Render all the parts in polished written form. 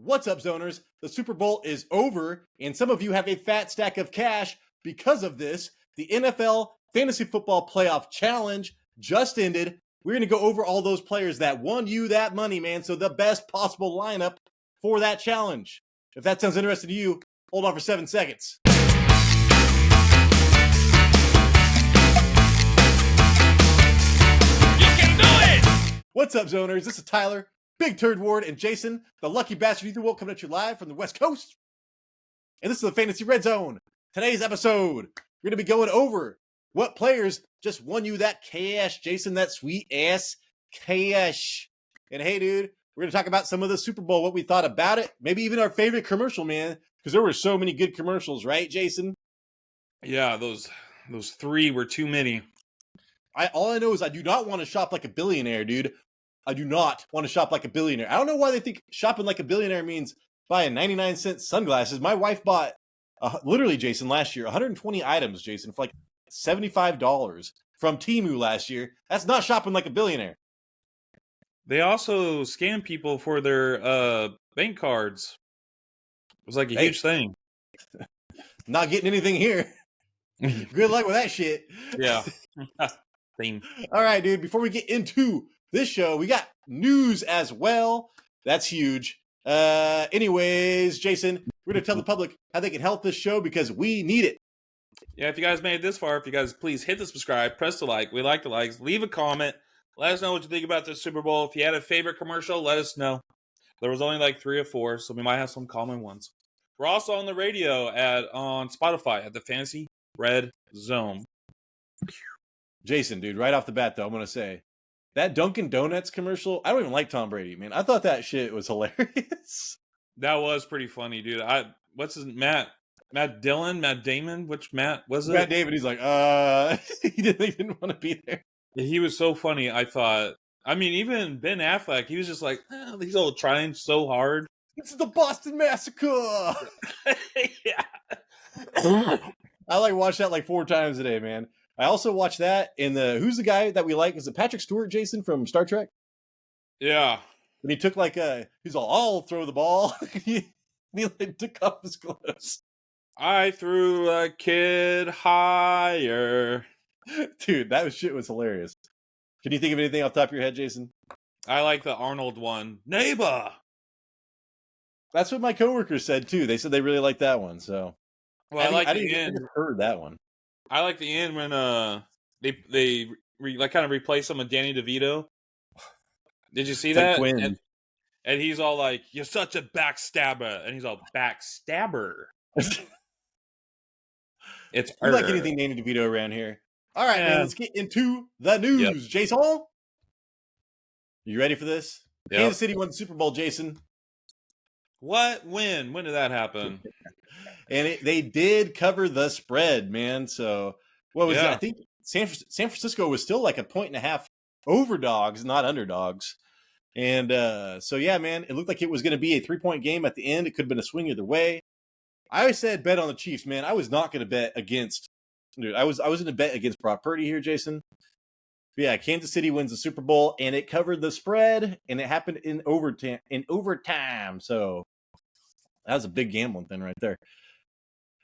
What's up, Zoners? The Super Bowl is over, and some of you have a fat stack of cash because of this. The NFL Fantasy Football Playoff Challenge just ended. We're going to go over all those players that won you that money, man. So the best possible lineup for that challenge. If that sounds interesting to you, hold on for 7 seconds. What's up, Zoners? This is Tyler, Big Turd Ward, and Jason, the lucky bastard Ether Wolf, coming at you live from the West Coast. And this is the Fantasy Red Zone. Today's episode, we're going to be going over what players just won you that cash, Jason, that sweet ass cash. And hey, dude, we're going to talk about some of the Super Bowl, what we thought about it, maybe even our favorite commercial, man, because there were so many good commercials, right, Jason? Yeah, those three were too many. All I know is I do not want to shop like a billionaire, dude. I do not want to shop like a billionaire. I don't know why they think shopping like a billionaire means buying 99-cent sunglasses. My wife bought, literally, Jason, last year, 120 items, Jason, for like $75 from Temu last year. That's not shopping like a billionaire. They also scam people for their bank cards. It was like a huge thing. Not getting anything here. Good luck with that shit. Yeah. Theme. All right, dude, before we get into this show, we got news as well. That's huge. Anyways, Jason, we're going to tell the public how they can help this show because we need it. Yeah, if you guys made it this far, if you guys please hit the subscribe, press the like. We like the likes. Leave a comment. Let us know what you think about the Super Bowl. If you had a favorite commercial, let us know. There was only like 3 or 4, so we might have some common ones. We're also on the radio on Spotify at the Fantasy Red Zone. Jason, dude, right off the bat, though, I'm going to say, that Dunkin' Donuts commercial, I don't even like Tom Brady, man. I thought that shit was hilarious. That was pretty funny, dude. What's his Matt Damon? Which Matt was it? Matt Damon, he's like, he didn't want to be there. He was so funny, I thought. I mean, even Ben Affleck, he was just like, he's all trying so hard. This is the Boston Massacre. Yeah. I watched that like 4 times a day, man. I also watched that in who's the guy that we like? Is it Patrick Stewart, Jason, from Star Trek? Yeah. And he took he's all, I'll throw the ball. he took off his gloves. I threw a kid higher. Dude, that shit was hilarious. Can you think of anything off the top of your head, Jason? I like the Arnold one. Neighbor. That's what my coworkers said, too. They said they really liked that one, so. Well, I didn't even heard that one. I like the end when they kind of replace him with Danny DeVito. Did you see it's that? Like and he's all like, "You're such a backstabber," and he's all backstabber. It's you like anything Danny DeVito around here. All right, man, let's get into the news. Yep. Jason, you ready for this? Yep. Kansas City won the Super Bowl, Jason. What? When? When did that happen? And they did cover the spread, man. So what was it? I think San Francisco was still like 1.5 overdogs, not underdogs. And so, yeah, man, it looked like it was going to be a 3-point game at the end. It could have been a swing either way. I always said bet on the Chiefs, man. I was not going to bet against, dude. I was going to bet against Brock Purdy here, Jason. But yeah, Kansas City wins the Super Bowl, and it covered the spread, and it happened in overtime. So that was a big gambling thing right there.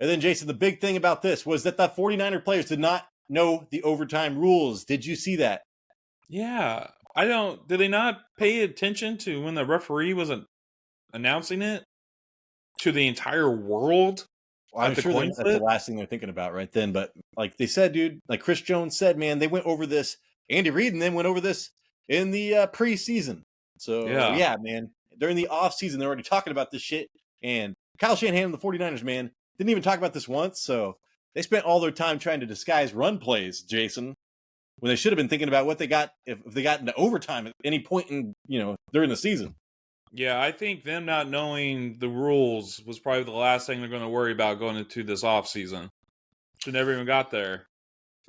And then, Jason, the big thing about this was that the 49er players did not know the overtime rules. Did you see that? Yeah. Did they not pay attention to when the referee was announcing it to the entire world? Well, I'm sure that's the last thing they're thinking about right then. But like they said, dude, like Chris Jones said, man, they went over this. Andy Reid and then went over this in the preseason. So, yeah, man, during the offseason, they're already talking about this shit. And Kyle Shanahan and the 49ers, man, didn't even talk about this once, so they spent all their time trying to disguise run plays, Jason, when they should have been thinking about what they got if they got into overtime at any point in, during the season. Yeah, I think them not knowing the rules was probably the last thing they're going to worry about going into this offseason. Should never even got there.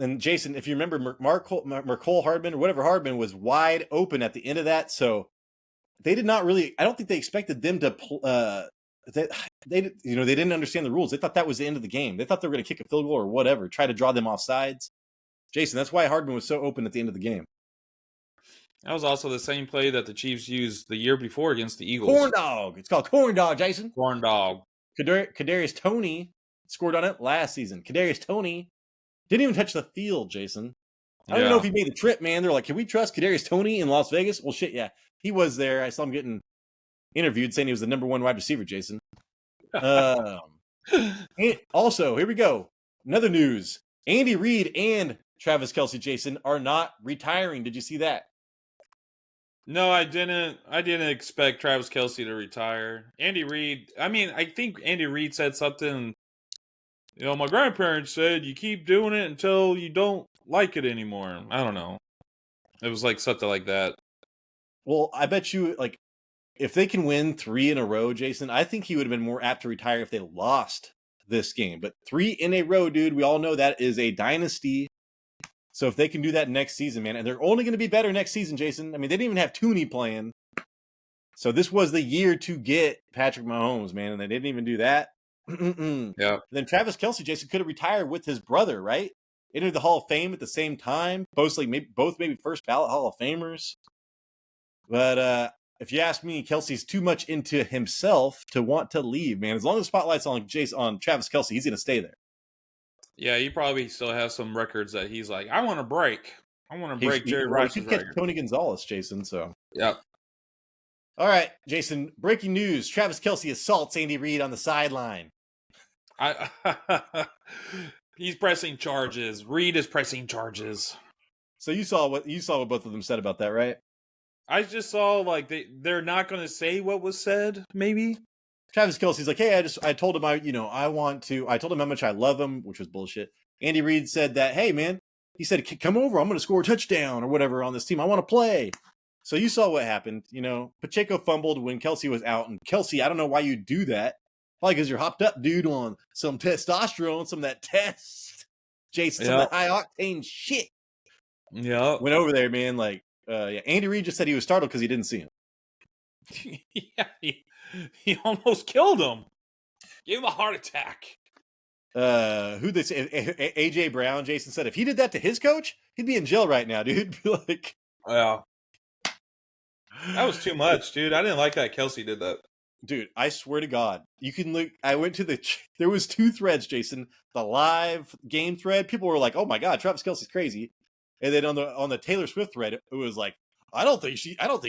And Jason, if you remember, Mecole Hardman or whatever Hardman was wide open at the end of that, so they did not really. I don't think they expected them to. They didn't understand the rules. They thought that was the end of the game. They thought they were going to kick a field goal or whatever, try to draw them off sides. Jason, that's why Hardman was so open at the end of the game. That was also the same play that the Chiefs used the year before against the Eagles. Corn dog. It's called corn dog, Jason. Corn dog. Kadarius Toney scored on it last season. Kadarius Toney didn't even touch the field, Jason. I don't even know if he made the trip, man. They're like, can we trust Kadarius Toney in Las Vegas? Well, shit, yeah. He was there. I saw him getting interviewed saying he was the number 1 wide receiver, Jason. And also, here we go. Another news. Andy Reid and Travis Kelce, Jason, are not retiring. Did you see that? No, I didn't. I didn't expect Travis Kelce to retire. Andy Reid. I mean, I think Andy Reid said something. You know, my grandparents said you keep doing it until you don't like it anymore. I don't know. It was like something like that. Well, I bet you, like, if they can win 3 in a row, Jason, I think he would have been more apt to retire if they lost this game. But 3 in a row, dude, we all know that is a dynasty. So if they can do that next season, man, and they're only going to be better next season, Jason. I mean, they didn't even have Tooney playing. So this was the year to get Patrick Mahomes, man, and they didn't even do that. Yeah. Then Travis Kelce, Jason, could have retired with his brother, right? Entered the Hall of Fame at the same time. Both maybe first ballot Hall of Famers. But if you ask me, Kelsey's too much into himself to want to leave, man. As long as the spotlight's on Travis Kelce, he's going to stay there. Yeah, he probably still has some records that he's like, I want to break. I want to break Jerry Rice's record. Tony Gonzalez, Jason. So. Yep. All right, Jason. Breaking news: Travis Kelce assaults Andy Reid on the sideline. He's pressing charges. Reid is pressing charges. So you saw what both of them said about that, right? I just saw like they're not going to say what was said. Maybe Travis Kelce's like, hey, I told him I told him how much I love him, which was bullshit. Andy Reid said that, hey man, he said, come over, I'm going to score a touchdown or whatever on this team. I want to play. So you saw what happened. You know, Pacheco fumbled when Kelce was out, and Kelce, I don't know why you do that. Probably because you're hopped up, dude, on some testosterone, some of that test, Jason, some of that high octane shit. Yeah, went over there, man. Like, Andy Reid just said he was startled because he didn't see him. Yeah, he almost killed him. Gave him a heart attack. Who they say? AJ Brown. Jason said if he did that to his coach, he'd be in jail right now, dude. Like, yeah, that was too much, dude. I didn't like that Kelce did that. Dude, I swear to God, you can look. I went to there was 2 threads, Jason. The live game thread, people were like, "Oh my God, Travis Kelce's crazy," and then on the Taylor Swift thread, it was like, I don't think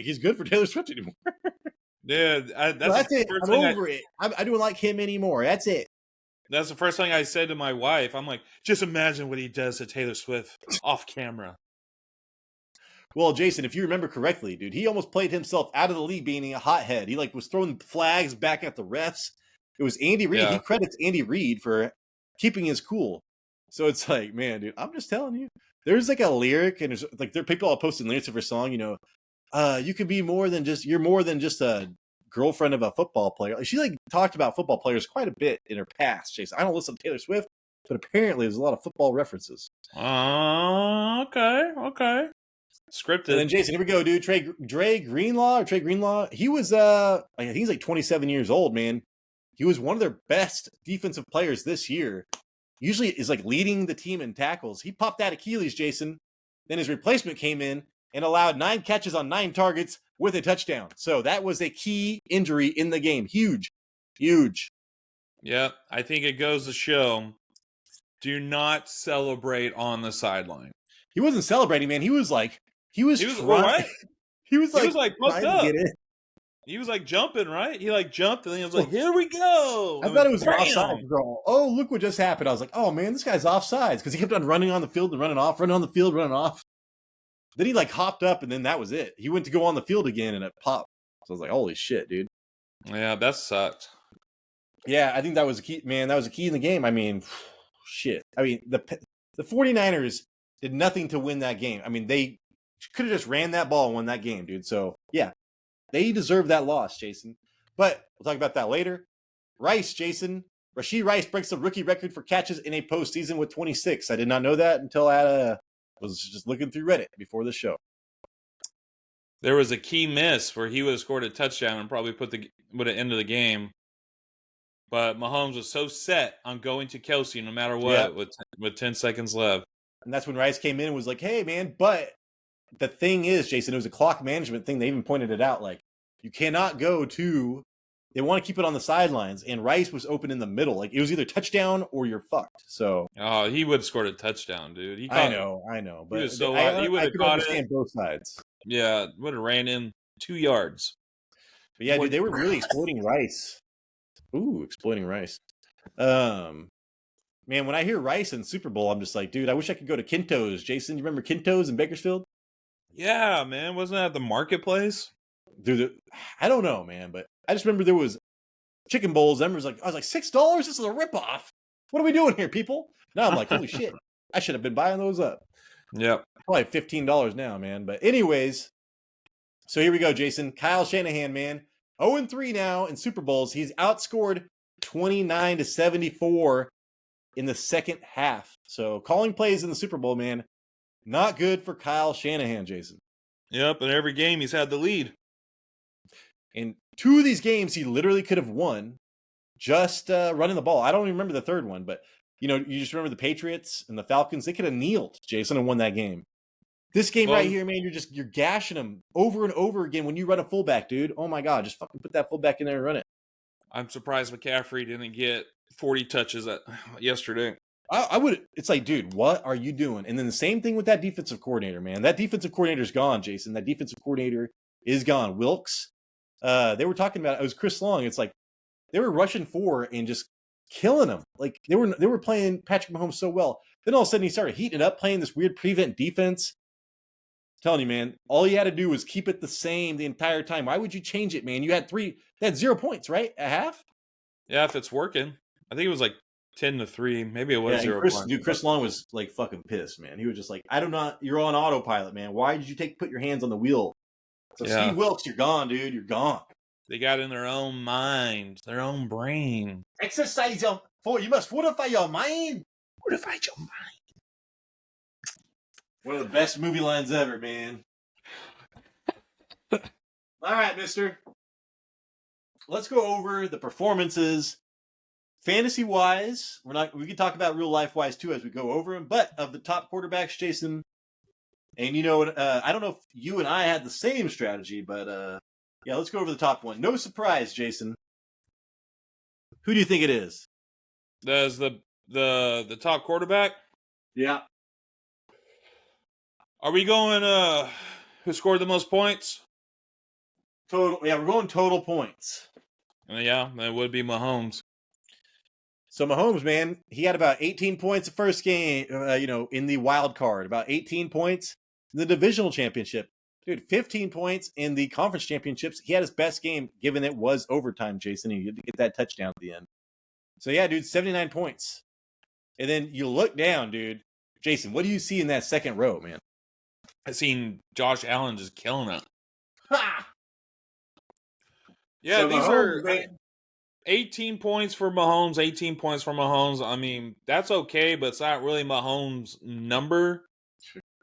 he's good for Taylor Swift anymore. Dude, that's it. I'm over it. I don't like him anymore. That's it. That's the first thing I said to my wife. I'm like, just imagine what he does to Taylor Swift off camera. Well, Jason, if you remember correctly, dude, he almost played himself out of the league being a hothead. He was throwing flags back at the refs. It was Andy Reid. Yeah. He credits Andy Reid for keeping his cool. So it's like, man, dude, I'm just telling you. There's like a lyric, and there's like there are people all posting lyrics of her song. You know, you could be more than just a girlfriend of a football player. Like, she talked about football players quite a bit in her past, Jason. I don't listen to Taylor Swift, but apparently there's a lot of football references. Okay. Scripted. And then Jason, here we go, dude. Trey Greenlaw. He was I think he's like 27 years old, man. He was one of their best defensive players this year. Usually is like leading the team in tackles. He popped that Achilles, Jason. Then his replacement came in and allowed 9 catches on 9 targets with a touchdown. So that was a key injury in the game. Huge. Yeah, I think it goes to show, do not celebrate on the sideline. He wasn't celebrating, man. He was trying. He was like fucked up. Get in. He was like jumping, right? He jumped and then he was like, here we go. I thought it was an offside draw. Oh, look what just happened. I was like, oh man, this guy's offsides because he kept on running on the field and running off, running on the field, running off. Then he hopped up and then that was it. He went to go on the field again and it popped. So I was like, holy shit, dude. Yeah, that sucked. Yeah, I think that was a key, man. That was a key in the game. I mean, shit. I mean, the 49ers did nothing to win that game. I mean, they could have just ran that ball and won that game, dude. So, yeah, they deserve that loss, Jason. But we'll talk about that later. Rice, Jason. Rashee Rice breaks the rookie record for catches in a postseason with 26. I did not know that until I was just looking through Reddit before the show. There was a key miss where he would have scored a touchdown and probably would have ended the game. But Mahomes was so set on going to Kelce no matter what with 10 seconds left. And that's when Rice came in and was like, hey, man, but the thing is, Jason, it was a clock management thing. They even pointed it out. Like, you cannot go to. They want to keep it on the sidelines, and Rice was open in the middle. Like, it was either touchdown or you're fucked. So Oh, he would have scored a touchdown, dude. I Caught. know, He but was so hot. I He would I have could caught it. understand both sides. Yeah, would have ran in 2 yards. But yeah, dude, they were really exploiting Rice. Ooh, exploiting Rice. Man, when I hear Rice in Super Bowl, I'm just like, dude, I wish I could go to Kinto's. Jason, you remember Kinto's in Bakersfield? Yeah, man. Wasn't that the marketplace? Dude, I don't know, man, but I just remember there was chicken bowls. I was like $6. This is a ripoff. What are we doing here, people? Now I'm like, holy shit, I should have been buying those up. Yep. Probably $15 now, man. But anyways, so here we go, Jason. Kyle Shanahan, man, 0-3 now in Super Bowls. He's outscored 29-74 in the second half. So calling plays in the Super Bowl, man, not good for Kyle Shanahan, Jason. Yep, in every game he's had the lead. In 2 of these games, he literally could have won just running the ball. I don't even remember the third one, but you just remember the Patriots and the Falcons. They could have kneeled Jason and won that game. This game right here, man, you're gashing them over and over again when you run a fullback, dude. Oh my God, just fucking put that fullback in there and run it. I'm surprised McCaffrey didn't get 40 touches yesterday. I would. It's like, dude, what are you doing? And then the same thing with that defensive coordinator, man. That defensive coordinator's gone, Jason. That defensive coordinator is gone. Wilkes. They were talking about it was Chris Long. It's like they were rushing 4 and just killing him. Like they were playing Patrick Mahomes so well. Then all of a sudden he started heating it up, playing this weird prevent defense. I'm telling you, man, all you had to do was keep it the same the entire time. Why would you change it, man? You had 0 points, right? A half? Yeah, if it's working. I think it was like 10-3. Maybe it was 0 points. Dude, Chris Long was like fucking pissed, man. He was just like, you're on autopilot, man. Why did you put your hands on the wheel? So yeah. Steve Wilkes, you're gone, dude. You're gone. They got in their own mind, their own brain. You must fortify your mind. Fortify your mind. One of the best movie lines ever, man. All right, mister. Let's go over the performances. Fantasy-wise, we can talk about real-life-wise, too, as we go over them. But of the top quarterbacks, Jason, and I don't know if you and I had the same strategy, but yeah, let's go over the top one. No surprise, Jason. Who do you think it is? Does the top quarterback? Yeah. Are we going who scored the most points? Total. Yeah, we're going total points. Yeah, that would be Mahomes. So Mahomes, man, he had about 18 points the first game, in the wild card, about 18 points in the divisional championship. Dude, 15 points in the conference championships. He had his best game, given it was overtime, Jason. He had to get that touchdown at the end. So, yeah, dude, 79 points. And then you look down, dude. Jason, what do you see in that second row, man? I seen Josh Allen just killing it. Ha! Yeah, so these are 18 points for Mahomes, 18 points for Mahomes. I mean, that's okay, but it's not really Mahomes' number,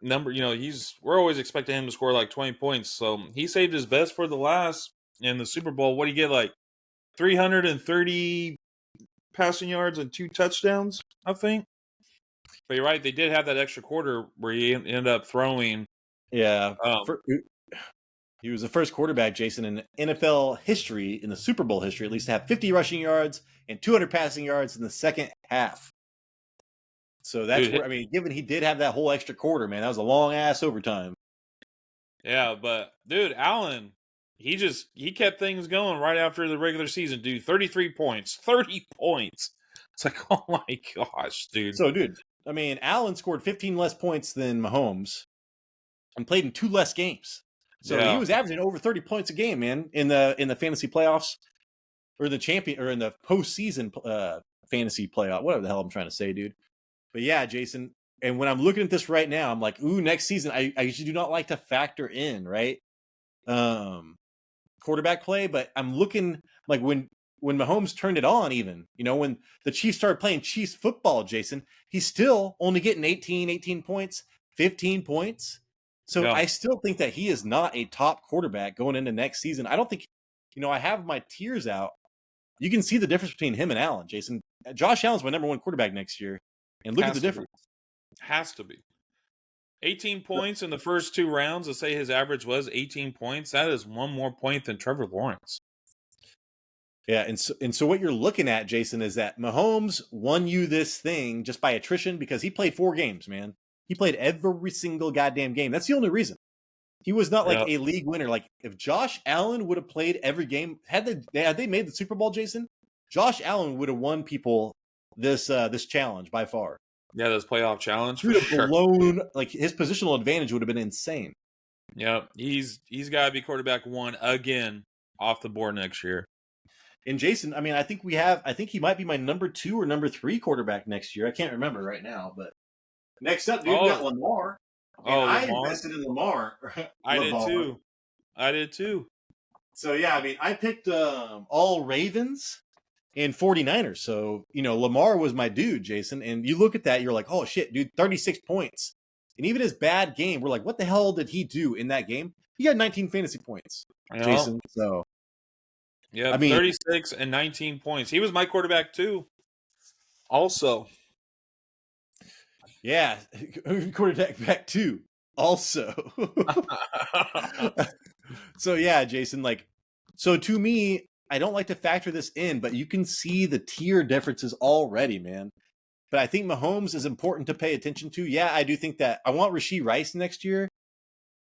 we're always expecting him to score like 20 points. So he saved his best for the last in the Super Bowl. What do you get? Like 330 passing yards and 2 touchdowns, I think. But you're right. They did have that extra quarter where he ended up throwing. Yeah. He was the first quarterback, Jason, in NFL history, in the Super Bowl history, at least to have 50 rushing yards and 200 passing yards in the second half. So that's given he did have that whole extra quarter, man, that was a long-ass overtime. Yeah, but, dude, Allen, he kept things going right after the regular season, dude. 33 points. 30 points. It's like, oh, my gosh, dude. So, dude, I mean, Allen scored 15 less points than Mahomes and played in 2 less games. So he was averaging over 30 points a game, man, in the fantasy playoffs or in the postseason fantasy playoff, whatever the hell I'm trying to say, dude. But yeah, Jason, and when I'm looking at this right now, I'm like, ooh, next season, I usually do not like to factor in, right? Quarterback play, but I'm looking like when Mahomes turned it on, even, when the Chiefs started playing Chiefs football, Jason, he's still only getting 18 points, 15 points. So I still think that he is not a top quarterback going into next season. I don't think, I have my tiers out. You can see the difference between him and Allen, Jason. Josh Allen's my number 1 quarterback next year. And look at the difference. Has to be. 18 points in the first 2 rounds. Let's say his average was 18 points. That is one more point than Trevor Lawrence. Yeah, and so what you're looking at, Jason, is that Mahomes won you this thing just by attrition because he played 4 games, man. He played every single goddamn game. That's the only reason. He was not like a league winner. Like if Josh Allen would have played every game, had they made the Super Bowl, Jason, Josh Allen would have won people this challenge by far. Yeah, this playoff challenge He would have blown, like his positional advantage would have been insane. Yep, he's got to be quarterback 1 again off the board next year. And Jason, I mean, I think he might be my number 2 or number 3 quarterback next year. I can't remember right now, but next up, dude, we got Lamar. And I invested in Lamar. I did too. So yeah, I mean, I picked all Ravens and 49ers. So, Lamar was my dude, Jason. And you look at that, you're like, oh shit, dude, 36 points. And even his bad game, we're like, what the hell did he do in that game? He got 19 fantasy points, Jason. So yeah, I mean, 36 and 19 points. He was my quarterback too. Also. Yeah, quarterback too. Also. So yeah, Jason, so to me, I don't like to factor this in, but you can see the tier differences already, man. But I think Mahomes is important to pay attention to. Yeah, I do think that I want Rashee Rice next year.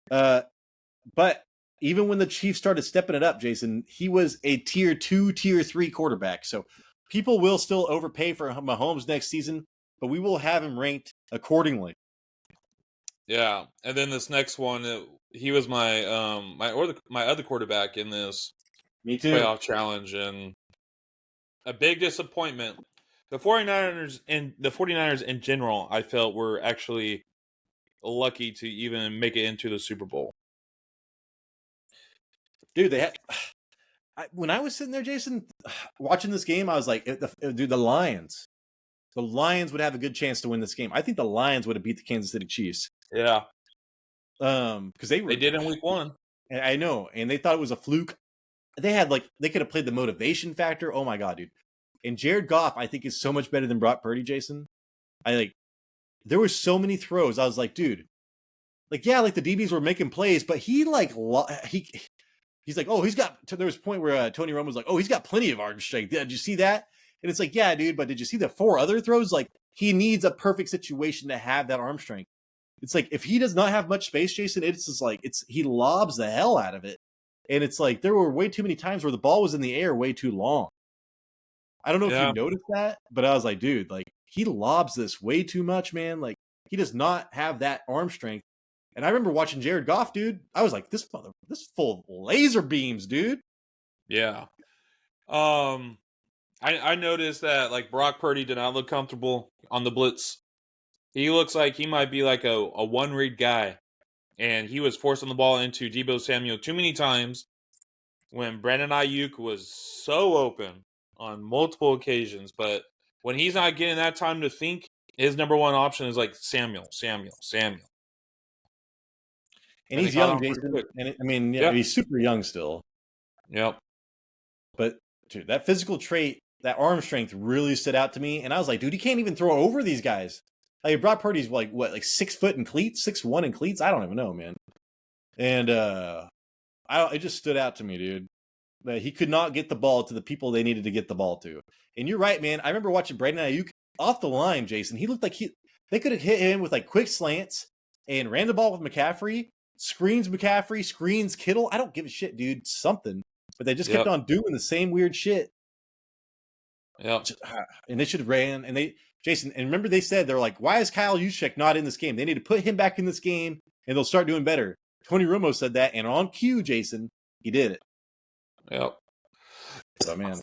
But even when the Chiefs started stepping it up, Jason, he was a tier 2, tier 3 quarterback. So people will still overpay for Mahomes next season, but we will have him ranked accordingly. Yeah, and then this next one, he was my other quarterback in this playoff challenge, and a big disappointment. The 49ers in general, I felt were actually lucky to even make it into the Super Bowl. Dude, when I was sitting there, Jason, watching this game, I was like, dude, the Lions would have a good chance to win this game. I think the Lions would have beat the Kansas City Chiefs. Yeah. Because they did in week 1. I know, and they thought it was a fluke. They could have played the motivation factor. Oh my god, dude! And Jared Goff, I think, is so much better than Brock Purdy, Jason. There were so many throws. I was like, dude, the DBs were making plays, but he's like, oh, he's got. There was a point where Tony Romo was like, oh, he's got plenty of arm strength. Did you see that? And it's like, yeah, dude, but did you see the 4 other throws? Like, he needs a perfect situation to have that arm strength. It's like, if he does not have much space, Jason, it's just like, he lobs the hell out of it. And it's like, there were way too many times where the ball was in the air way too long. I don't know if you noticed that, but I was like, dude, he lobs this way too much, man. He does not have that arm strength. And I remember watching Jared Goff, dude. I was like, this full of laser beams, dude. Yeah. I noticed that Brock Purdy did not look comfortable on the blitz. He looks like he might be like a one-read guy. And he was forcing the ball into Deebo Samuel too many times when Brandon Ayuk was so open on multiple occasions. But when he's not getting that time to think, his number 1 option is Samuel. And he's young, Jason. And he's super young still. Yep. But dude, that physical trait, that arm strength really stood out to me. And I was like, dude, he can't even throw over these guys. Brock Purdy's 6 foot in cleats, 6'1" in cleats? I don't even know, man. And it just stood out to me, dude, that he could not get the ball to the people they needed to get the ball to. And you're right, man. I remember watching Brandon Ayuk off the line, Jason. He looked like they could have hit him with quick slants and ran the ball with McCaffrey, screens Kittle. I don't give a shit, dude. Something. But they just kept on doing the same weird shit. Yeah. And they should have ran. And Jason, and remember they said, they're like, why is Kyle Juszczyk not in this game? They need to put him back in this game and they'll start doing better. Tony Romo said that, and on cue, Jason, he did it. Yep. So, man.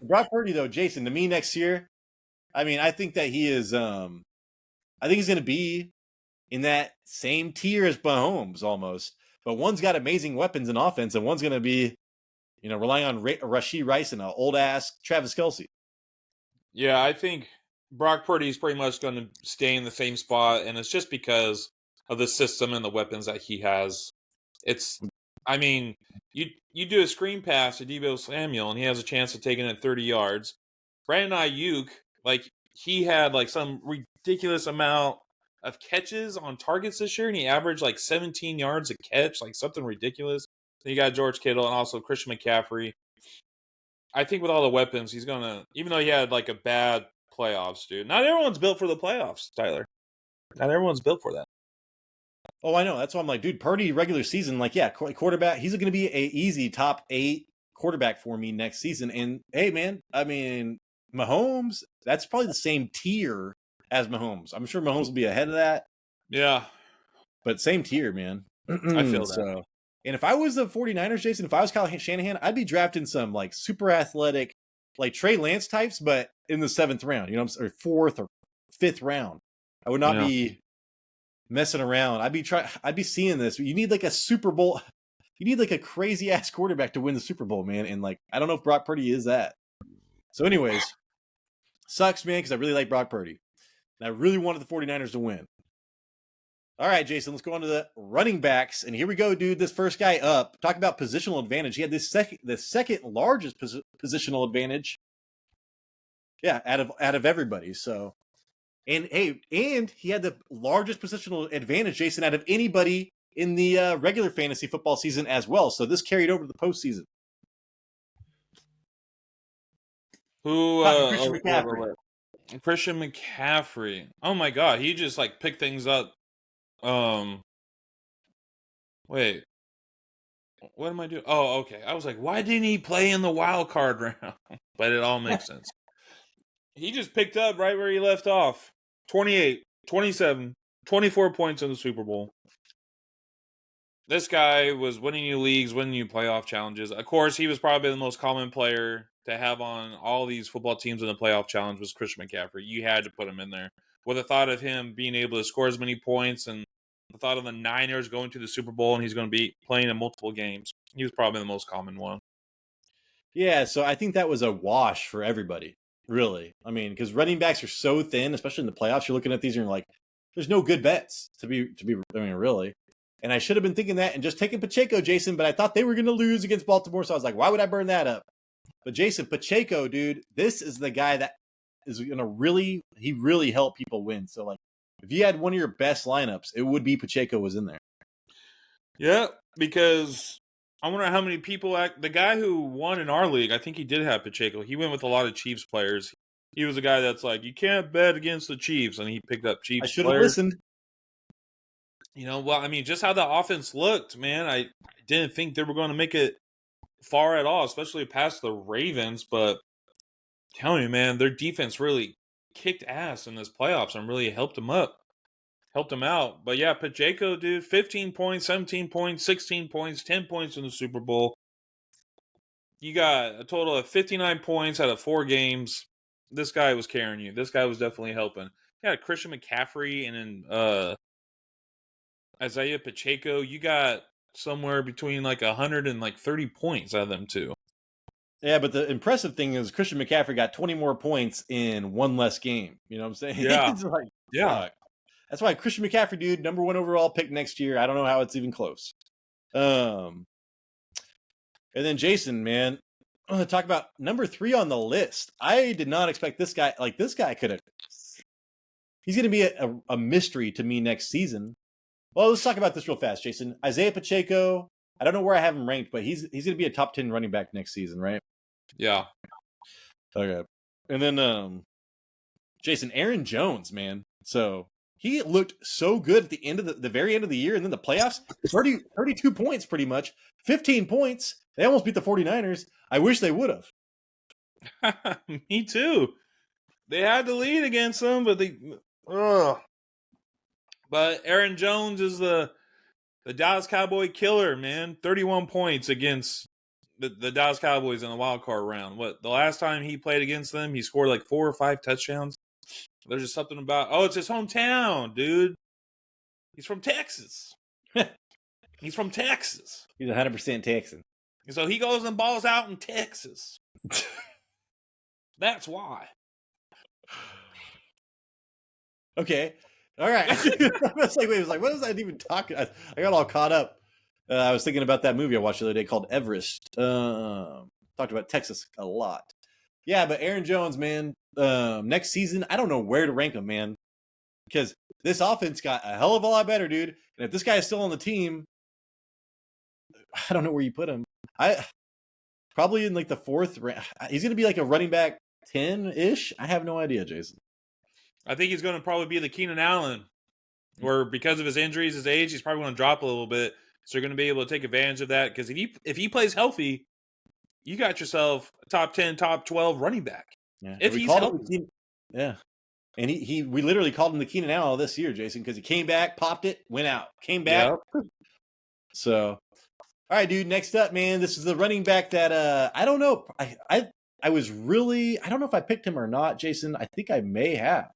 Brock Purdy, though, Jason, to me next year, I think that he is, I think he's going to be in that same tier as Mahomes almost. But one's got amazing weapons and offense, and one's going to be, relying on Rashee Rice and an old-ass Travis Kelce. Yeah, I think Brock Purdy is pretty much going to stay in the same spot, and it's just because of the system and the weapons that he has. You do a screen pass to Deebo Samuel, and he has a chance of taking it 30 yards. Brandon Ayuk, he had some ridiculous amount of catches on targets this year, and he averaged like 17 yards a catch, like something ridiculous. So you got George Kittle and also Christian McCaffrey. I think with all the weapons, he's gonna. Even though he had like a bad playoffs, dude. Not everyone's built for the playoffs, Tyler. Not everyone's built for that. Oh, I know. That's why I'm like, dude, Purdy regular season, like, yeah, quarterback. He's going to be a easy top 8 quarterback for me next season. And hey, man, I mean, Mahomes, that's probably the same tier as Mahomes. I'm sure Mahomes will be ahead of that. Yeah, but same tier, man. I feel that. So, and if I was the 49ers, Jason, if I was Kyle Shanahan, I'd be drafting some like super athletic, like Trey Lance types, but in the 7th round, you know, or 4th or 5th round. I would not be messing around. I'd be seeing this. You need like a Super Bowl. You need like a crazy ass quarterback to win the Super Bowl, man. And like, I don't know if Brock Purdy is that. So, anyways, sucks, man, because I really like Brock Purdy. And I really wanted the 49ers to win. All right, Jason, let's go on to the running backs. And here we go, dude. This first guy up. Talk about positional advantage. He had the second largest positional advantage. Yeah, out of everybody. So, and he had the largest positional advantage, Jason, out of anybody in the regular fantasy football season as well. So this carried over to the postseason. Christian McCaffrey. Christian McCaffrey. Oh my God, he just like picked things up. Wait, what am I doing? Oh, okay. I was like, why didn't he play in the wild card round? But it all makes sense. He just picked up right where he left off. 28, 27, 24 points in the Super Bowl. This guy was winning you leagues, winning you playoff challenges. Of course, he was probably the most common player to have on all these football teams in the playoff challenge was Christian McCaffrey. You had to put him in there. With the thought of him being able to score as many points and the thought of the Niners going to the Super Bowl and he's going to be playing in multiple games, he was probably the most common one. Yeah, so I think that was a wash for everybody, really. I mean, because running backs are so thin, especially in the playoffs. You're looking at these and you're like, there's no good bets to be. I mean, really. And I should have been thinking that and just taking Pacheco, Jason, but I thought they were going to lose against Baltimore, so I was like, why would I burn that up? But Jason, Pacheco, dude, this is the guy that is going to really help people win. So, like, if you had one of your best lineups, it would be Pacheco was in there. Yeah, because I wonder how many people the guy who won in our league, I think he did have Pacheco. He went with a lot of Chiefs players. He was a guy that's like, you can't bet against the Chiefs, and he picked up Chiefs I should have players. listened. You know, well, I mean, just how the offense looked, man, I didn't think they were going to make it far at all, especially past the Ravens. But I'm telling you, man, their defense really kicked ass in this playoffs and really helped them out. But yeah, Pacheco, dude, 15 points, 17 points, 16 points, 10 points in the Super Bowl. You got a total of 59 points out of 4 games. This guy was carrying you. This guy was definitely helping. You got Christian McCaffrey and then Isaiah Pacheco. You got somewhere between like 100 and like 30 points out of them too. Yeah, but the impressive thing is Christian McCaffrey got 20 more points in one less game. You know what I'm saying? Yeah. It's like, Yeah. fuck. That's why Christian McCaffrey, dude, number 1 overall pick next year. I don't know how it's even close. And then Jason, man, I'm going to talk about number 3 on the list. I did not expect this guy. Like, this guy could have. He's going to be a mystery to me next season. Well, let's talk about this real fast, Jason. Isaiah Pacheco. I don't know where I have him ranked, but he's going to be a top 10 running back next season, right? Yeah. Okay. And then Jason, Aaron Jones, man. So he looked so good at the end of the very end of the year, and then the playoffs, 32 points pretty much, 15 points. They almost beat the 49ers. I wish they would have. Me too. They had the lead against them, but But Aaron Jones is the Dallas Cowboy killer, man. 31 points against the Dallas Cowboys in the wild card round. What, the last time he played against them, he scored like 4 or 5 touchdowns. There's just something about, it's his hometown, dude. He's from Texas. He's from Texas. He's 100% Texan. So he goes and balls out in Texas. That's why. Okay. All right. I was like, what was I even talking? I got all caught up. I was thinking about that movie I watched the other day called Everest. Talked about Texas a lot. Yeah, but Aaron Jones, man, next season, I don't know where to rank him, man. Because this offense got a hell of a lot better, dude. And if this guy is still on the team, I don't know where you put him. I probably in like the fourth. He's going to be like a running back 10-ish. I have no idea, Jason. I think he's going to probably be the Keenan Allen, where because of his injuries, his age, he's probably going to drop a little bit. So you're going to be able to take advantage of that because if he plays healthy, you got yourself a top 10, top 12 running back. Yeah, if he's healthy. Yeah. And we literally called him the Keenan Allen this year, Jason, because he came back, popped it, went out, came back. Yep. So, all right, dude. Next up, man, this is the running back that I don't know. I was really, I don't know if I picked him or not, Jason. I think I may have.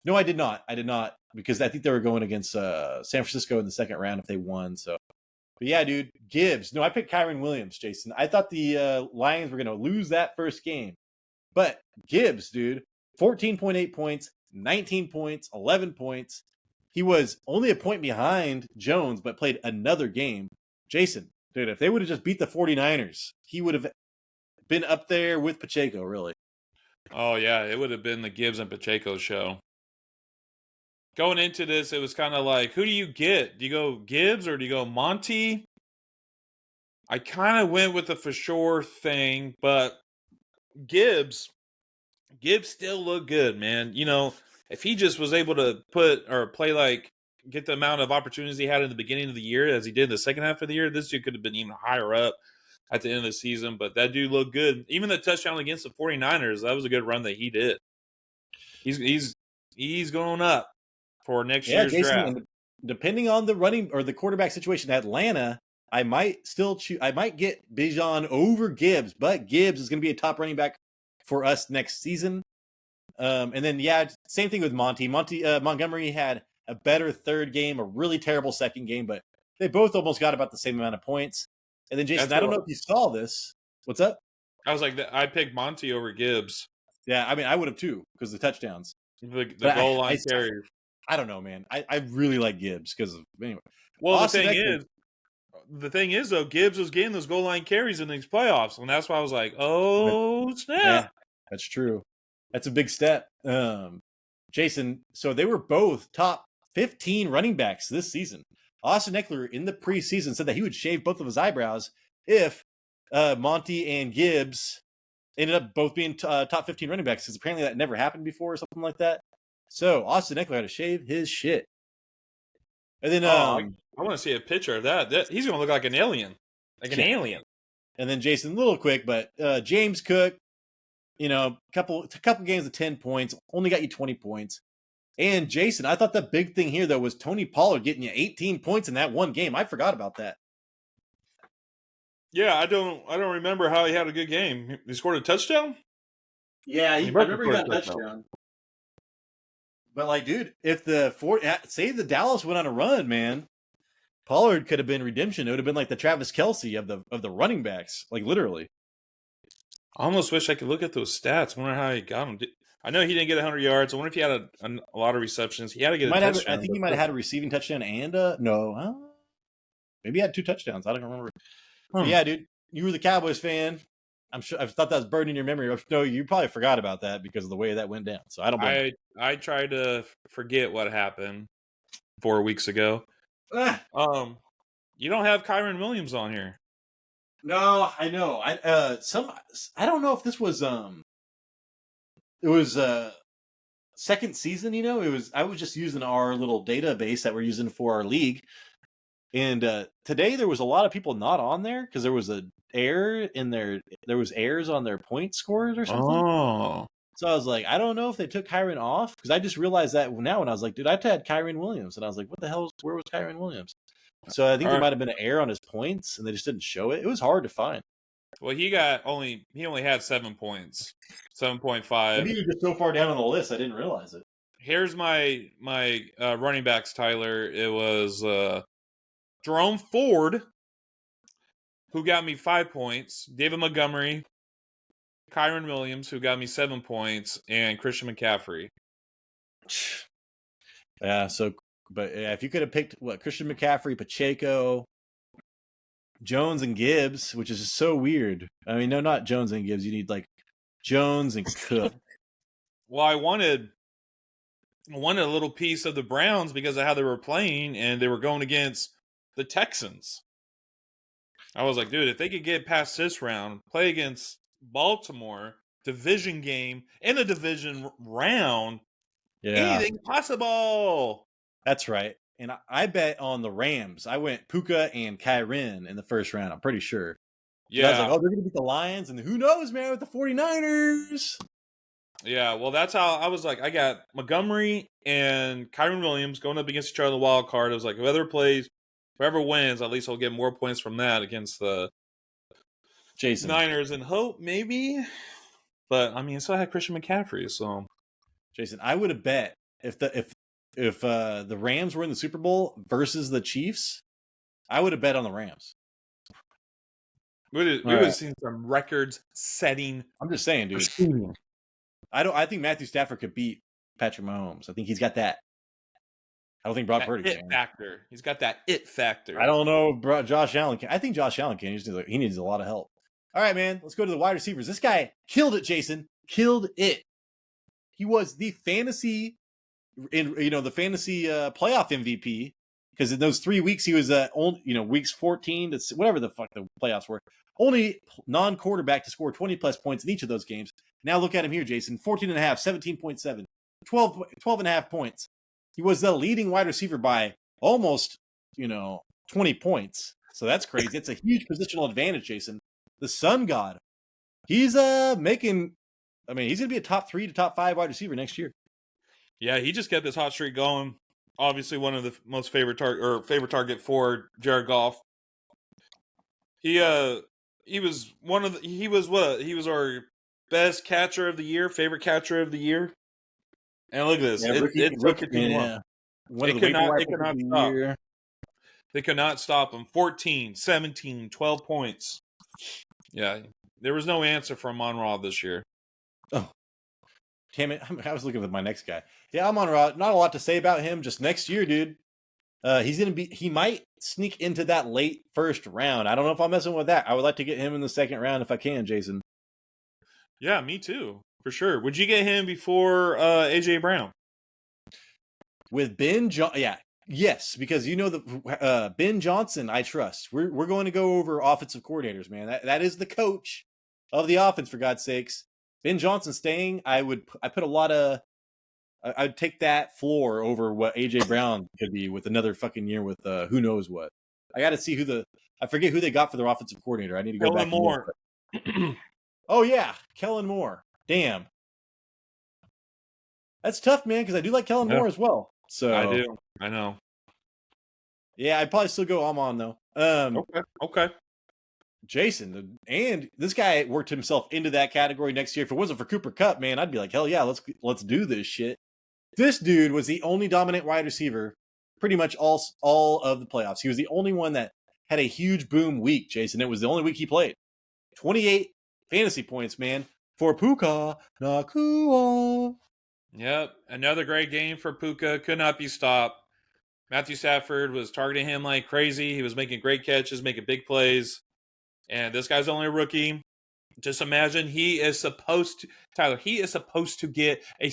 No, I did not. I did not, because I think they were going against San Francisco in the second round if they won. So, but yeah, dude, Gibbs. No, I picked Kyren Williams, Jason. I thought the Lions were going to lose that first game, but Gibbs, dude. 14.8 points, 19 points, 11 points. He was only a point behind Jones, but played another game. Jason, dude, if they would have just beat the 49ers, he would have been up there with Pacheco, really. Oh, yeah, it would have been the Gibbs and Pacheco show. Going into this, it was kind of like, who do you get? Do you go Gibbs or do you go Monty? I kind of went with the for sure thing, but Gibbs still looked good, man. You know, if he just was able to get the amount of opportunities he had in the beginning of the year as he did in the second half of the year, this dude could have been even higher up at the end of the season. But that dude looked good. Even the touchdown against the 49ers, that was a good run that he did. He's going up for next year's Jason, draft. Depending on the running or the quarterback situation in Atlanta, I might get Bijan over Gibbs, but Gibbs is going to be a top running back for us next season. And then, same thing with Monty. Montgomery had a better third game, a really terrible second game, but they both almost got about the same amount of points. And then, Jason, I don't know if you saw this. What's up? I was like, I picked Monty over Gibbs. Yeah, I mean, I would have too, because the touchdowns. The goal line carry. I don't know, man. I really like Gibbs because anyway. Well, the thing is, though, Gibbs was getting those goal line carries in these playoffs, and that's why I was like, oh, snap. Yeah, that's true. That's a big step. Jason, so they were both top 15 running backs this season. Austin Eckler in the preseason said that he would shave both of his eyebrows if Monty and Gibbs ended up both being top 15 running backs, because apparently that never happened before or something like that. So Austin Eckler had to shave his shit. And then I want to see a picture of that. He's going to look like an alien. Like an alien. And then Jason, a little quick, but James Cook, you know, couple games of 10 points, only got you 20 points. And Jason, I thought the big thing here, though, was Tony Pollard getting you 18 points in that one game. I forgot about that. Yeah, I don't remember how he had a good game. He scored a touchdown? Yeah, I remember he got a touchdown. But, like, dude, if say the Dallas went on a run, man, Pollard could have been redemption. It would have been like the Travis Kelce of the running backs, like literally. I almost wish I could look at those stats. I wonder how he got them. I know he didn't get 100 yards. I wonder if he had a lot of receptions. He had to get a touchdown. I think he might have had a receiving touchdown and maybe he had 2 touchdowns. I don't remember. Yeah, dude, you were the Cowboys fan. I'm sure I thought that was burned in your memory. No, you probably forgot about that because of the way that went down. So I don't blame you. I tried to forget what happened 4 weeks ago. You don't have Kyren Williams on here. No, I know. I don't know if this was it was second season, you know. I was just using our little database that we're using for our league. And today there was a lot of people not on there because there was an error there was errors on their point scores or something. Oh. So I was like, I don't know if they took Kyren off, because I just realized that now when I was like, dude, I had Kyren Williams, and I was like, what the hell? Where was Kyren Williams? So I think there might have been an error on his points, and they just didn't show it. It was hard to find. Well, he only had 7 points, 7.5. Maybe you're just so far down on the list, I didn't realize it. Here's my running backs, Tyler. It was Jerome Ford, who got me 5 points. David Montgomery, Kyren Williams, who got me 7 points, and Christian McCaffrey. Yeah, but if you could have picked Christian McCaffrey, Pacheco, Jones, and Gibbs, which is just so weird. I mean, no, not Jones and Gibbs. You need like Jones and Cook. Well, I wanted wanted a little piece of the Browns because of how they were playing, and they were going against the Texans. I was like, dude, if they could get past this round, play against Baltimore, division game in the division round, anything possible. That's right. And I bet on the Rams. I went Puka and Kyren in the first round. I'm pretty sure. Yeah. I was like, oh, they're going to beat the Lions. And who knows, man, with the 49ers. Yeah, well, that's how I was like, I got Montgomery and Kyren Williams going up against each other in the wild card. I was like, whoever plays, whoever wins, at least I'll get more points from that against the Niners and hope, maybe. But, I mean, so I had Christian McCaffrey, so. Jason, I would have bet if the Rams were in the Super Bowl versus the Chiefs, I would have bet on the Rams. We would have seen some records-setting. I'm just saying, dude. I think Matthew Stafford could beat Patrick Mahomes. I think he's got that. I don't think Brock Purdy can. Factor. He's got that it factor. I don't know. Josh Allen can. I think Josh Allen can. He needs a lot of help. All right, man. Let's go to the wide receivers. This guy killed it, Jason. Killed it. He was the fantasy playoff MVP, because in those 3 weeks he was weeks 14 to whatever the fuck the playoffs were. Only non-quarterback to score 20 plus points in each of those games. Now look at him here, Jason. 14.5, 17.7, 12.5 points. He was the leading wide receiver by almost, 20 points. So that's crazy. It's a huge positional advantage, Jason. The Sun God. He's he's going to be a top 3 to top 5 wide receiver next year. Yeah, he just kept this hot streak going. Obviously, one of the most favorite target for Jared Goff. He was our best catcher of the year, favorite catcher of the year. And look at this. They could not stop him. 14, 17, 12 points. Yeah, there was no answer for Amon-Ra this year. Oh, damn it. I was looking at my next guy. Yeah, Amon-Ra, not a lot to say about him. Just next year, dude. He might sneak into that late first round. I don't know if I'm messing with that. I would like to get him in the second round if I can, Jason. Yeah, me too. For sure. Would you get him before AJ Brown? With yes, because the Ben Johnson I trust. We're going to go over offensive coordinators, man. That is the coach of the offense, for God's sakes. Ben Johnson staying, I'd take that floor over what AJ Brown could be with another fucking year with who knows what. I got to see I forget who they got for their offensive coordinator. I need to go back. Moore. Oh yeah, Kellen Moore. Damn, that's tough, man. Because I do like Kellen Moore as well. So I do. I know. Yeah, I'd probably still go Amon though. Okay. Jason, and this guy worked himself into that category next year. If it wasn't for Cooper Kupp, man, I'd be like, hell yeah, let's do this shit. This dude was the only dominant wide receiver pretty much all of the playoffs. He was the only one that had a huge boom week, Jason. It was the only week he played. 28 fantasy points, man, for Puka Nacua. Yep, another great game for Puka. Could not be stopped. Matthew Stafford was targeting him like crazy. He was making great catches, making big plays. And this guy's only a rookie. Just imagine he is supposed to get a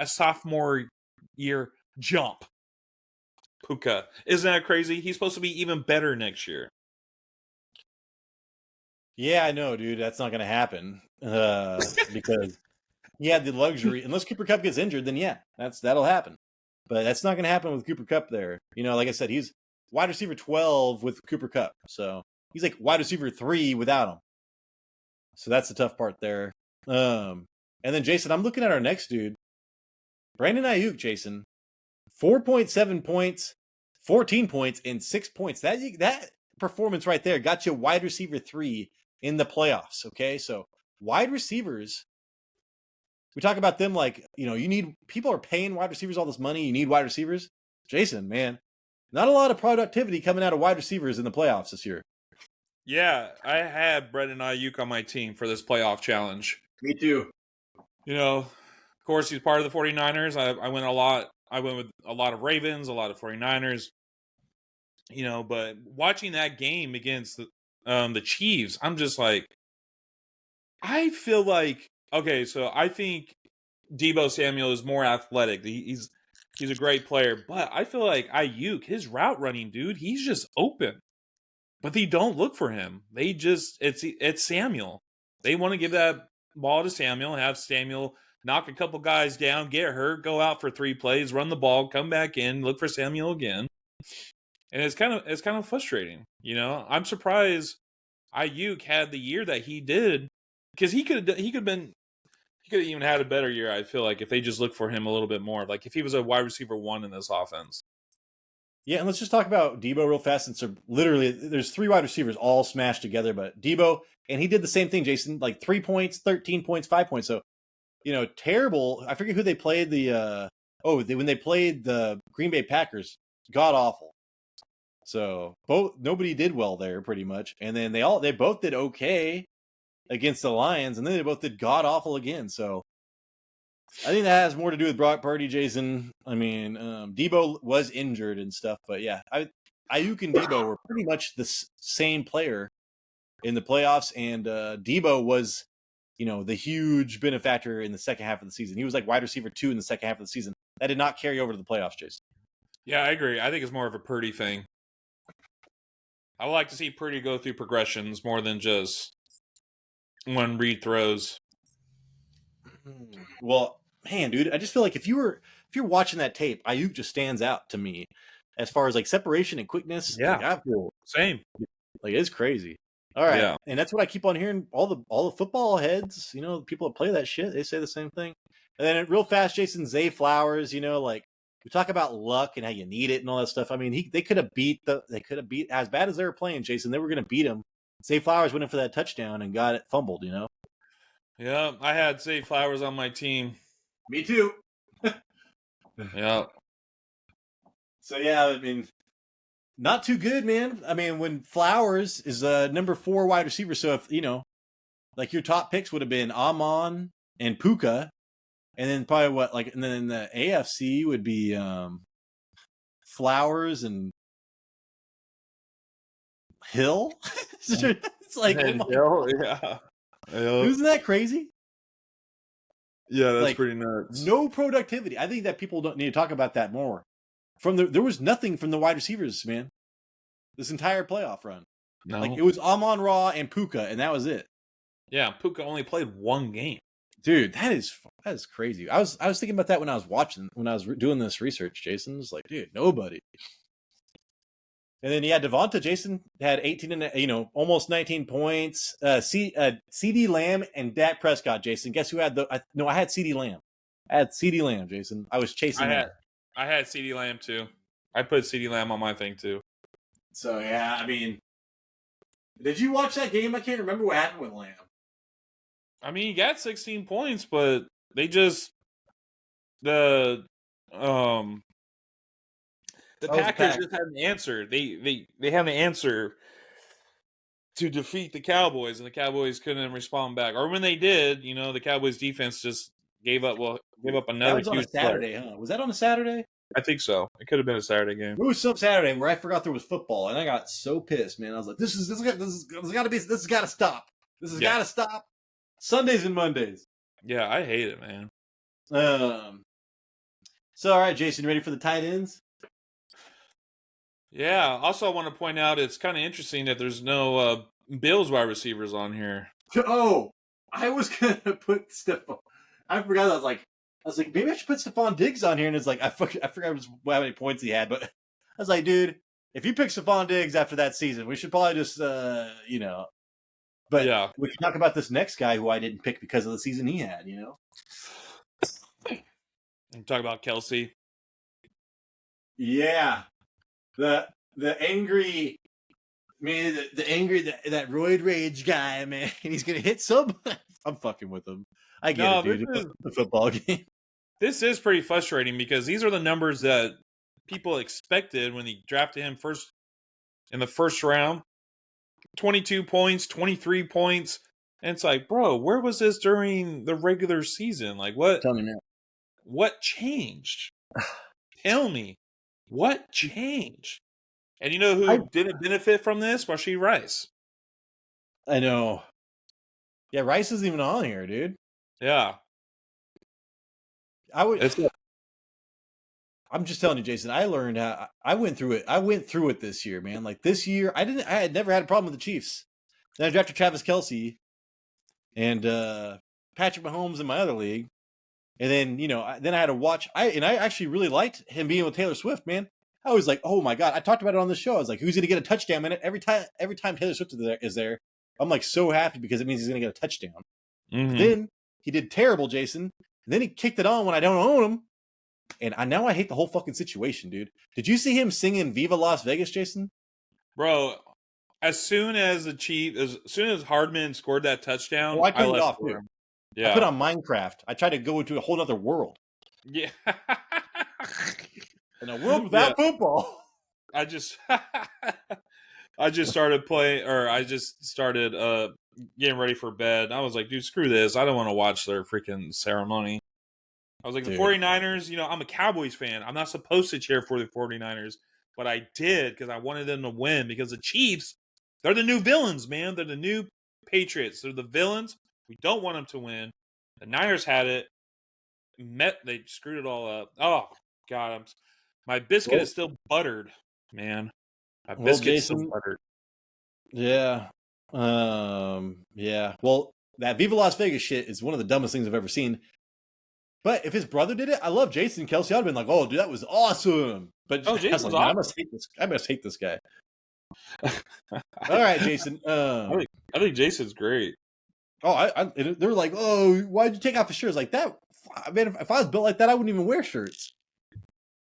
sophomore year jump. Puka. Isn't that crazy? He's supposed to be even better next year. Yeah, I know, dude. That's not going to happen because he had the luxury. Unless Cooper Kupp gets injured, then yeah, that'll happen. But that's not going to happen with Cooper Kupp there. Like I said, he's wide receiver 12 with Cooper Kupp. So he's like wide receiver 3 without him. So that's the tough part there. And then, Jason, I'm looking at our next dude. Brandon Ayuk, Jason. 4.7 points, 14 points, and 6 points. That performance right there got you wide receiver 3 in the playoffs, okay? So wide receivers, we talk about them like, people are paying wide receivers all this money. You need wide receivers. Jason, man, not a lot of productivity coming out of wide receivers in the playoffs this year. Yeah, I had Brandon Ayuk on my team for this playoff challenge. Me too. Of course, he's part of the 49ers. I went with a lot of Ravens, a lot of 49ers. But watching that game against the Chiefs, I'm just like, I feel like, okay, so I think Deebo Samuel is more athletic. He's He's a great player, but I feel like Ayuk, his route running, dude, he's just open. But they don't look for him. They just it's Samuel. They want to give that ball to Samuel, have Samuel knock a couple guys down, get hurt, go out for 3 plays, run the ball, come back in, look for Samuel again. And it's kind of frustrating. I'm surprised Ayuk had the year that he did, because he could have even had a better year. I feel like if they just looked for him a little bit more, like if he was a wide receiver 1 in this offense. Yeah, and let's just talk about Debo real fast. And so literally, there's 3 wide receivers all smashed together, but Debo, and he did the same thing, Jason, like 3 points, 13 points, 5 points. So, terrible. I forget who they played when they played the Green Bay Packers, god awful. So nobody did well there pretty much. And then they both did okay against the Lions, and then they both did god awful again. So I think that has more to do with Brock Purdy, Jason. I mean, Debo was injured and stuff, but yeah, Ayuk and Debo were pretty much the same player in the playoffs, and Debo was, the huge benefactor in the second half of the season. He was like wide receiver 2 in the second half of the season. That did not carry over to the playoffs, Jason. Yeah, I agree. I think it's more of a Purdy thing. I would like to see Purdy go through progressions more than just one read throws. Well, man, dude, I just feel like if you're watching that tape, Ayuk just stands out to me as far as like separation and quickness. Yeah, same. Like it's crazy. All right, yeah. And that's what I keep on hearing. All the football heads, people that play that shit, they say the same thing. And then real fast, Jason, Zay Flowers, like we talk about luck and how you need it and all that stuff. I mean, they could have beat as bad as they were playing, Jason. They were going to beat him. Zay Flowers went in for that touchdown and got it fumbled. Yeah, I had Zay Flowers on my team. Me too. Yeah. So yeah, I mean, not too good, man. I mean, when Flowers is number 4 wide receiver, so if like your top picks would have been Amon and Puka, and then probably and then the AFC would be Flowers and Hill. It's like, Hill, yeah. Isn't that crazy? Yeah, that's pretty nuts. No productivity. I think that people don't need to talk about that more. There was nothing from the wide receivers, man. This entire playoff run. No. Like it was Amon Ra and Puka, and that was it. Yeah, Puka only played 1 game. Dude, that is crazy. I was thinking about that when I was doing this research, Jason. It's like, dude, nobody. And then Devonta, Jason had 18 and almost 19 points. CD Lamb and Dak Prescott, Jason. Guess who had I had CD Lamb. I had CD Lamb, Jason. I was chasing I had CD Lamb too. I put CD Lamb on my thing too. So yeah, I mean, did you watch that game? I can't remember what happened with Lamb. I mean, he got 16 points, but they just the Packers just had an answer. They had an answer to defeat the Cowboys, and the Cowboys couldn't respond back. Or when they did, the Cowboys defense just gave up. Well, gave up another. That was on a Saturday, huh? Was that on a Saturday? I think so. It could have been a Saturday game. It was some Saturday where I forgot there was football, and I got so pissed, man. I was like, "This has got to stop. This has got to stop." Sundays and Mondays. Yeah, I hate it, man. So, all right, Jason, you ready for the tight ends? Yeah. Also, I want to point out it's kind of interesting that there's no Bills wide receivers on here. Oh, I was gonna put Stephon. I forgot. I was like, maybe I should put Stephon Diggs on here, and it's like I forgot how many points he had, but I was like, dude, if you pick Stephon Diggs after that season, we should probably just, But yeah, we can talk about this next guy who I didn't pick because of the season he had. Talk about Kelsey. Yeah, the angry man, the angry that roid rage guy, man. And he's gonna hit some. I'm fucking with him. I get it, dude. It's a football game. This is pretty frustrating because these are the numbers that people expected when they drafted him in the first round. 22 points, 23 points. And it's like, bro, where was this during the regular season? Like, what? Tell me now. What changed? Tell me. What changed? And you know who didn't benefit from this? Rashee Rice. I know. Yeah, Rice isn't even on here, dude. Yeah. I'm just telling you, Jason. I learned how I went through it. I went through it this year, man. Like this year, I had never had a problem with the Chiefs. Then I drafted Travis Kelce and Patrick Mahomes in my other league, and then then I had to watch. I actually really liked him being with Taylor Swift, man. I was like, oh my god! I talked about it on the show. I was like, who's going to get a touchdown in it every time? Every time Taylor Swift is there, I'm like so happy because it means he's going to get a touchdown. Mm-hmm. Then he did terrible, Jason. And then he kicked it on when I don't own him. And now I hate the whole fucking situation, dude. Did you see him singing "Viva Las Vegas," Jason? Bro, as soon as Hardman scored that touchdown, Oh, I turned it left off for too. him. I put Yeah. on Minecraft. I tried to go into a whole other world. Yeah. In a world without football. I just started playing, or I just started getting ready for bed. I was like, dude, screw this. I don't want to watch their freaking ceremony. I was like, Dude. The 49ers, I'm a Cowboys fan. I'm not supposed to cheer for the 49ers, but I did because I wanted them to win because the Chiefs, they're the new villains, man. They're the new Patriots. They're the villains. We don't want them to win. The Niners had it. They screwed it all up. Oh, God. My biscuit is still buttered, man. My biscuit's still buttered. Yeah. Yeah. Well, that Viva Las Vegas shit is one of the dumbest things I've ever seen. But if his brother did it, I love Jason Kelce. I'd have been like, "Oh, dude, that was awesome." But Jason was like, awesome. I must hate this. I must hate this guy. All right, Jason. I think Jason's great. Oh, they're like, "Oh, why'd you take off the shirt?" Like that. I mean, if I was built like that, I wouldn't even wear shirts.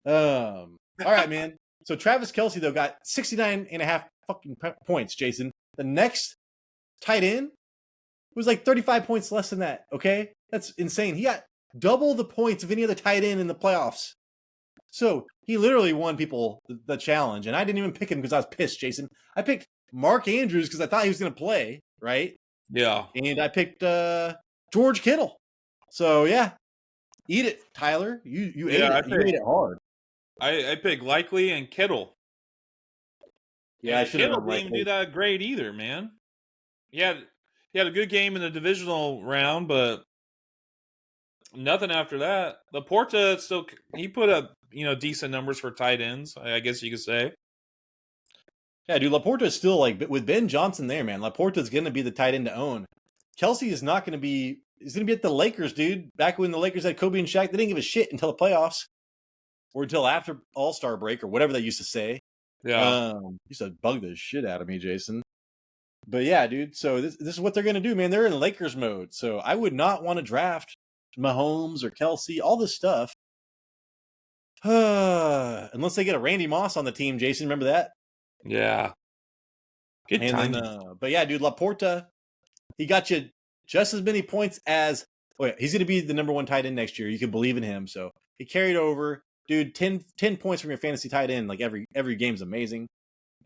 All right, man. So Travis Kelce though got 69.5 fucking points. Jason, the next tight end was like 35 points less than that. Okay, that's insane. He got double the points of any other tight end in the playoffs. So he literally won people the challenge, and I didn't even pick him because I was pissed, Jason. I picked Mark Andrews because I thought he was going to play, right? Yeah. And I picked George Kittle. So yeah, eat it, Tyler. You ate it. You ate it hard. I picked Likely and Kittle. Yeah, I should have Kittle didn't do that great either, man. He had a good game in the divisional round, but nothing after that. Laporta still he put up decent numbers for tight ends. I guess you could say. Yeah, dude, Laporta is still like with Ben Johnson there, man. Laporta is going to be the tight end to own. Kelce is not going to be. He's going to be at the Lakers, dude. Back when the Lakers had Kobe and Shaq, they didn't give a shit until the playoffs or until after All-Star break or whatever they used to say. Yeah. Used to bug the shit out of me, Jason. But yeah, dude. So this is what they're going to do, man. They're in Lakers mode. So I would not want to draft Mahomes or Kelce, all this stuff. Unless they get a Randy Moss on the team, Jason. Remember that? Yeah. Good time. But yeah, dude, Laporta, he got you just as many points as. Oh yeah, he's going to be the number one tight end next year. You can believe in him. So he carried over, dude. 10 points from your fantasy tight end. Like every game's amazing.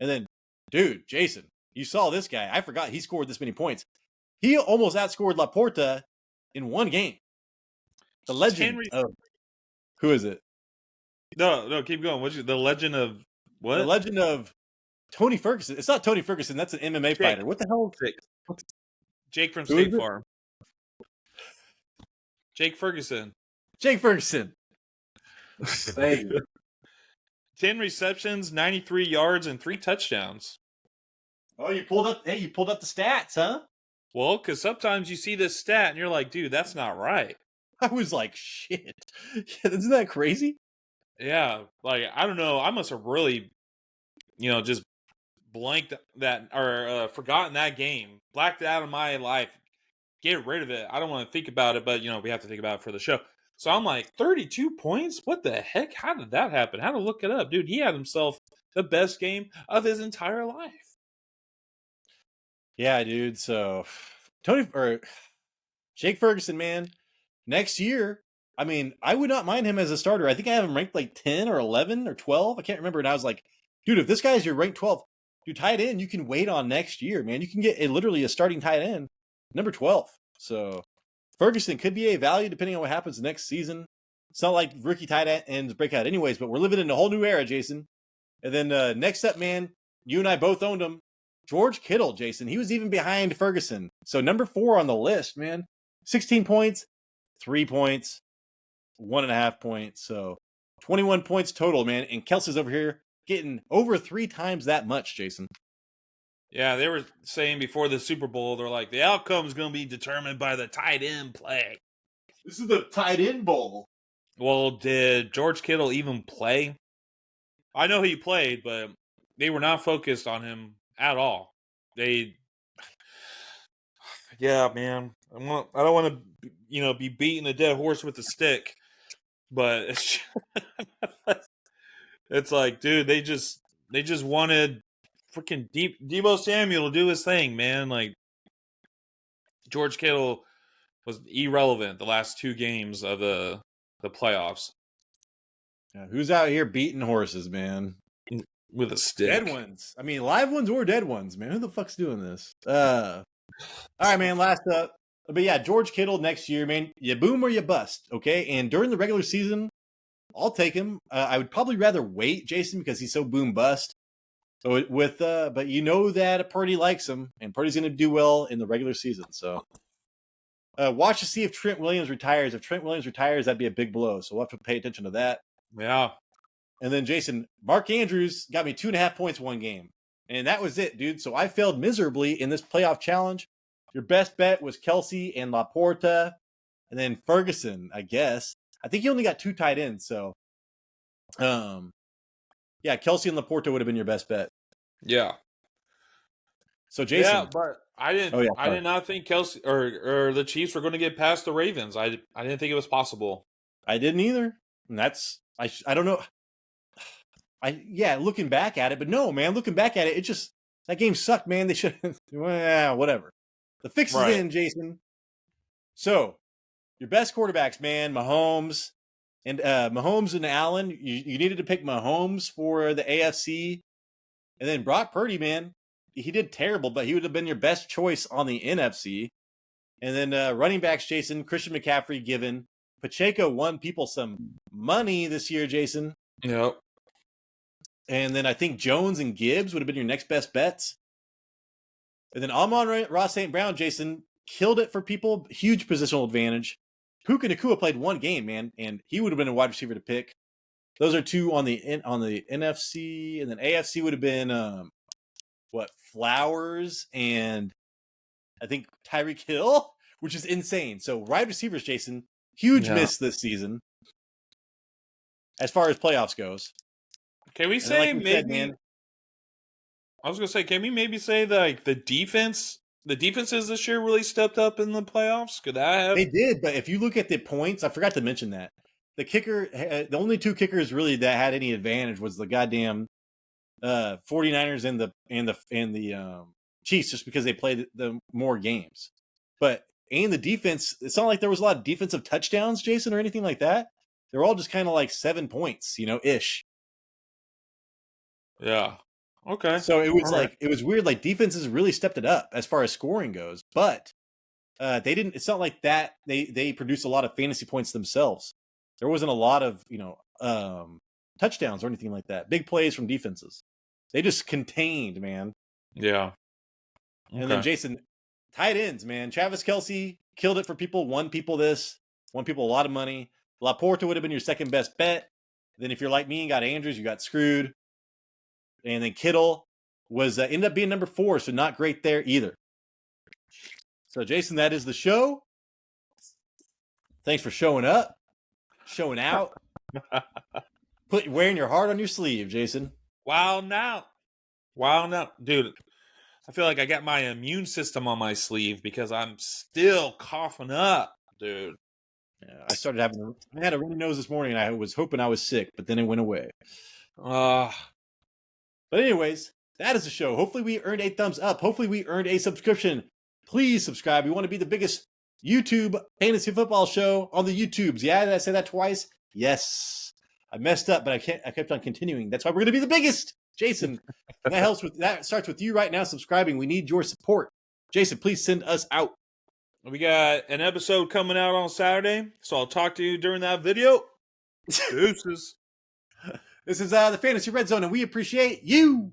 And then, dude, Jason, you saw this guy. I forgot he scored this many points. He almost outscored Laporta in one game. The legend of who is it? No, keep going. What's the legend of what? The legend of Tony Ferguson. It's not Tony Ferguson. That's an MMA fighter. What the hell? Jake from State Farm. Jake Ferguson. Jake Ferguson. Thank you. 10 receptions, 93 yards, and 3 touchdowns. Oh, you pulled up. Hey, you pulled up the stats, huh? Well, because sometimes you see this stat and you're like, dude, that's not right. I was like, shit. Isn't that crazy? Yeah, like I don't know. I must have really, just blanked that or forgotten that game, blacked it out of my life. Get rid of it. I don't want to think about it, but we have to think about it for the show. So I'm like, 32 points? What the heck? How did that happen? How to look it up, dude? He had himself the best game of his entire life. Yeah, dude. So Jake Ferguson, man. Next year, I mean, I would not mind him as a starter. I think I have him ranked like 10 or 11 or 12. I can't remember. And I was like, dude, if this guy is your ranked 12, dude, tight end, you can wait on next year, man. You can get literally a starting tight end, number 12. So Ferguson could be a value depending on what happens next season. It's not like rookie tight ends break out anyways, but we're living in a whole new era, Jason. And then next up, man, you and I both owned him. George Kittle, Jason. He was even behind Ferguson. So number 4 on the list, man. 16 points, 3 points, 1.5 points. So 21 points total, man. And Kelsey's over here getting over 3 times that much, Jason. Yeah, they were saying before the Super Bowl, they're like, the outcome is going to be determined by the tight end play. This is the tight end bowl. Well, did George Kittle even play? I know he played, but they were not focused on him at all. Yeah, man. I don't want to, be beating a dead horse with a stick, but it's like, dude, they just wanted freaking Deebo Samuel to do his thing, man. Like George Kittle was irrelevant the last 2 games of the playoffs. Yeah, who's out here beating horses, man? With a stick. Dead ones. I mean, live ones or dead ones, man. Who the fuck's doing this? All right, man. Last up. But yeah, George Kittle next year, man. You boom or you bust, okay? And during the regular season, I'll take him. I would probably rather wait, Jason, because he's so boom bust. So but you know that Purdy likes him, and Purdy's going to do well in the regular season. So watch to see if Trent Williams retires. If Trent Williams retires, that'd be a big blow. So we'll have to pay attention to that. Yeah. And then Jason, Mark Andrews got me 2.5 points one game. And that was it, dude. So I failed miserably in this playoff challenge. Your best bet was Kelsey and Laporta. And then Ferguson, I guess. I think he only got 2 tight ends. So, yeah, Kelsey and Laporta would have been your best bet. Yeah. So, Jason. Yeah, but I did not think Kelsey or the Chiefs were going to get past the Ravens. I didn't think it was possible. I didn't either. And that's, I don't know. Looking back at it, but no, man, looking back at it, that game sucked, man. They should whatever. The fix is in, Jason. So, your best quarterbacks, man, Mahomes and Allen. You needed to pick Mahomes for the AFC, and then Brock Purdy, man. He did terrible, but he would have been your best choice on the NFC. And then running backs, Jason, Christian McCaffrey, given Pacheco won people some money this year, Jason. Yep. And then I think Jones and Gibbs would have been your next best bets. And then Amon-Ra St. Brown, Jason, killed it for people. Huge positional advantage. Puka Nacua played 1 game, man, and he would have been a wide receiver to pick. Those are 2 on the NFC, and then AFC would have been Flowers and I think Tyreek Hill, which is insane. So wide receivers, Jason, huge miss this season as far as playoffs goes. Can we say maybe? I was gonna say, can we maybe say that the defenses this year really stepped up in the playoffs? Could that have? They did, but if you look at the points, I forgot to mention that the kicker, the only 2 kickers really that had any advantage was the goddamn 49ers and the Chiefs, just because they played the more games. But the defense, it's not like there was a lot of defensive touchdowns, Jason, or anything like that. They're all just kind of like 7 points, ish. Yeah. Okay. So it was it was weird. Like defenses really stepped it up as far as scoring goes, but they didn't. It's not like that. They produced a lot of fantasy points themselves. There wasn't a lot of touchdowns or anything like that. Big plays from defenses. They just contained, man. Yeah. Okay. And then Jason, tight ends, man. Travis Kelce killed it for people. Won people a lot of money. Laporta would have been your second best bet. Then if you're like me and got Andrews, you got screwed. And then Kittle was ended up being number 4, so not great there either. So, Jason, that is the show. Thanks for showing up, showing out, wearing your heart on your sleeve, Jason. Wow, now, dude. I feel like I got my immune system on my sleeve because I'm still coughing up, dude. Yeah, I had a runny nose this morning, and I was hoping I was sick, but then it went away. But anyways, that is the show. Hopefully we earned a thumbs up. Hopefully we earned a subscription. Please subscribe. We want to be the biggest YouTube fantasy football show on the YouTubes. Yeah, did I say that twice? Yes. I messed up, but I kept on continuing. That's why we're going to be the biggest. Jason, that starts with you right now subscribing. We need your support. Jason, please send us out. We got an episode coming out on Saturday, so I'll talk to you during that video. Deuces. This is the Fantasy Red Zone, and we appreciate you.